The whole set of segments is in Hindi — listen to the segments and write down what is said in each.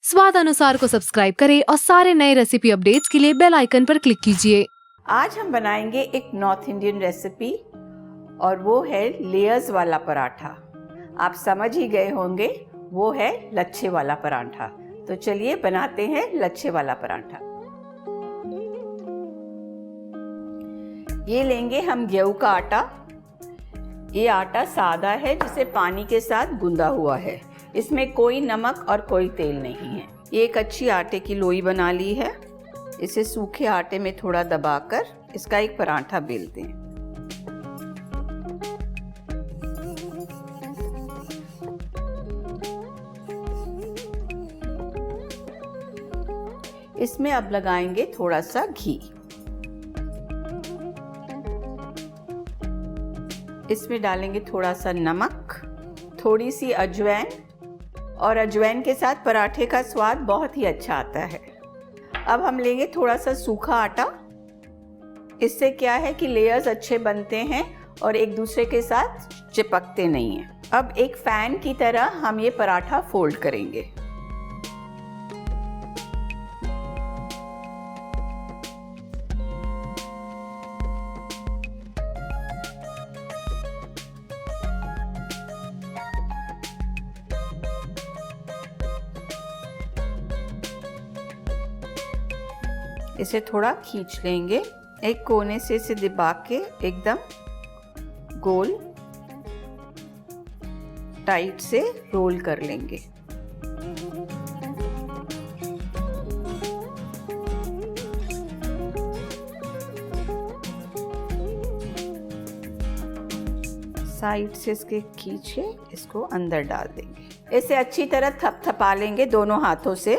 स्वाद अनुसार को सब्सक्राइब करें और सारे नए रेसिपी अपडेट्स के लिए बेल आइकन पर क्लिक कीजिए। आज हम बनाएंगे एक नॉर्थ इंडियन रेसिपी और वो है लेयर्स वाला पराठा। आप समझ ही गए होंगे, वो है लच्छे वाला पराठा। तो चलिए बनाते हैं लच्छे वाला पराठा। ये लेंगे हम गेहूं का आटा। ये आटा सादा है जिसे पानी के साथ गूंदा हुआ है। इसमें कोई नमक और कोई तेल नहीं है। ये एक अच्छी आटे की लोई बना ली है। इसे सूखे आटे में थोड़ा दबाकर इसका एक पराठा बेलते हैं। इसमें अब लगाएंगे थोड़ा सा घी। इसमें डालेंगे थोड़ा सा नमक, थोड़ी सी अजवाइन, और अजवाइन के साथ पराठे का स्वाद बहुत ही अच्छा आता है। अब हम लेंगे थोड़ा सा सूखा आटा। इससे क्या है कि लेयर्स अच्छे बनते हैं और एक दूसरे के साथ चिपकते नहीं हैं। अब एक फैन की तरह हम ये पराठा फोल्ड करेंगे। इसे थोड़ा खींच लेंगे, एक कोने से इसे दबा के एकदम गोल टाइट से रोल कर लेंगे। साइड से इसके खींचे इसको अंदर डाल देंगे। इसे अच्छी तरह थपथपा लेंगे दोनों हाथों से।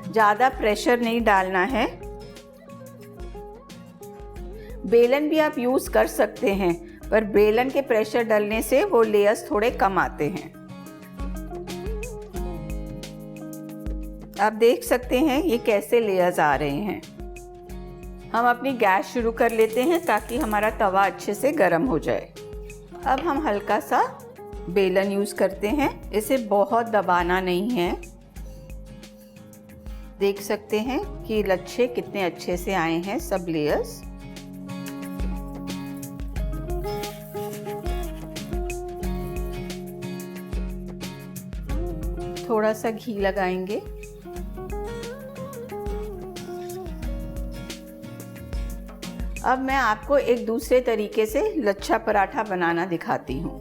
ज़्यादा प्रेशर नहीं डालना है। बेलन भी आप यूज़ कर सकते हैं, पर बेलन के प्रेशर डालने से वो लेयर्स थोड़े कम आते हैं। आप देख सकते हैं ये कैसे लेयर्स आ रहे हैं। हम अपनी गैस शुरू कर लेते हैं ताकि हमारा तवा अच्छे से गर्म हो जाए। अब हम हल्का सा बेलन यूज़ करते हैं। इसे बहुत दबाना नहीं है। देख सकते हैं कि लच्छे कितने अच्छे से आए हैं सब लेयर्स। थोड़ा सा घी लगाएंगे। अब मैं आपको एक दूसरे तरीके से लच्छा पराठा बनाना दिखाती हूँ।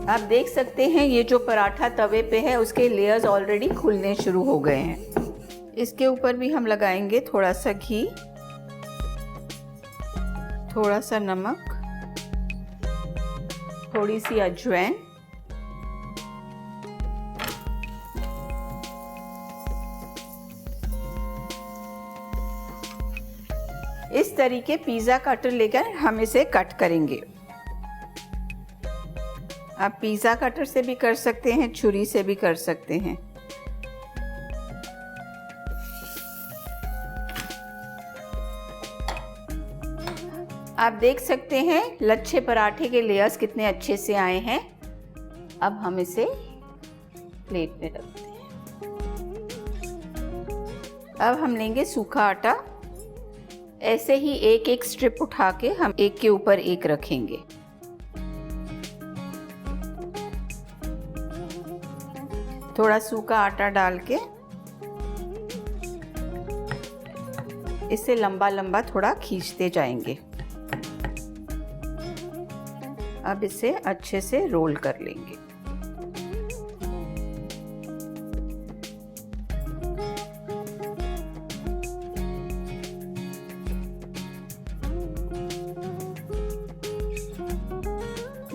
आप देख सकते हैं ये जो पराठा तवे पे है उसके लेयर्स ऑलरेडी खुलने शुरू हो गए हैं। इसके ऊपर भी हम लगाएंगे थोड़ा सा घी, थोड़ा सा नमक, थोड़ी सी अजवाइन, इस तरीके पिज़्ज़ा कटर लेकर हम इसे कट करेंगे। आप पिज़्ज़ा कटर से भी कर सकते हैं, छुरी से भी कर सकते हैं। आप देख सकते हैं लच्छे पराठे के लेयर्स कितने अच्छे से आए हैं। अब हम इसे प्लेट में रखते हैं। अब हम लेंगे सूखा आटा। ऐसे ही एक एक स्ट्रिप उठा के हम एक के ऊपर एक रखेंगे। थोड़ा सूखा आटा डाल के इसे लंबा लंबा थोड़ा खींचते जाएंगे। अब इसे अच्छे से रोल कर लेंगे।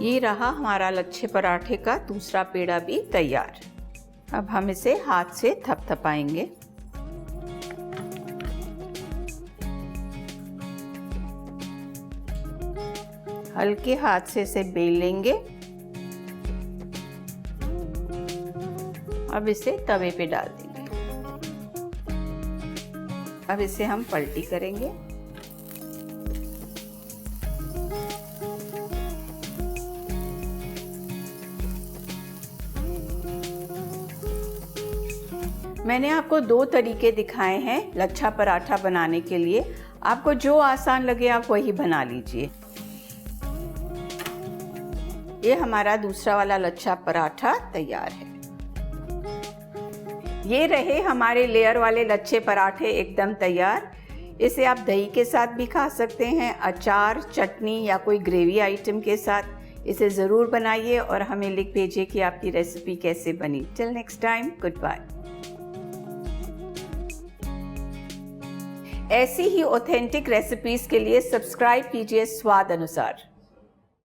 ये रहा हमारा लच्छे पराठे का दूसरा पेड़ा भी तैयार। अब हम इसे हाथ से थपथपाएंगे। हल्के हाथ से इसे बेल लेंगे। अब इसे तवे पे डाल देंगे। अब इसे हम पलटी करेंगे। मैंने आपको 2 तरीके दिखाए हैं लच्छा पराठा बनाने के लिए। आपको जो आसान लगे आप वही बना लीजिए। ये हमारा दूसरा वाला लच्छा पराठा तैयार है। ये रहे हमारे लेयर वाले लच्छे पराठे एकदम तैयार। इसे आप दही के साथ भी खा सकते हैं, अचार, चटनी या कोई ग्रेवी आइटम के साथ। इसे ज़रूर बनाइए और हमें लिख भेजिए कि आपकी रेसिपी कैसे बनी। Till next time, good bye. ऐसी ही ऑथेंटिक रेसिपीज़ के लिए सब्सक्राइब कीजिए स्वाद अनुसार।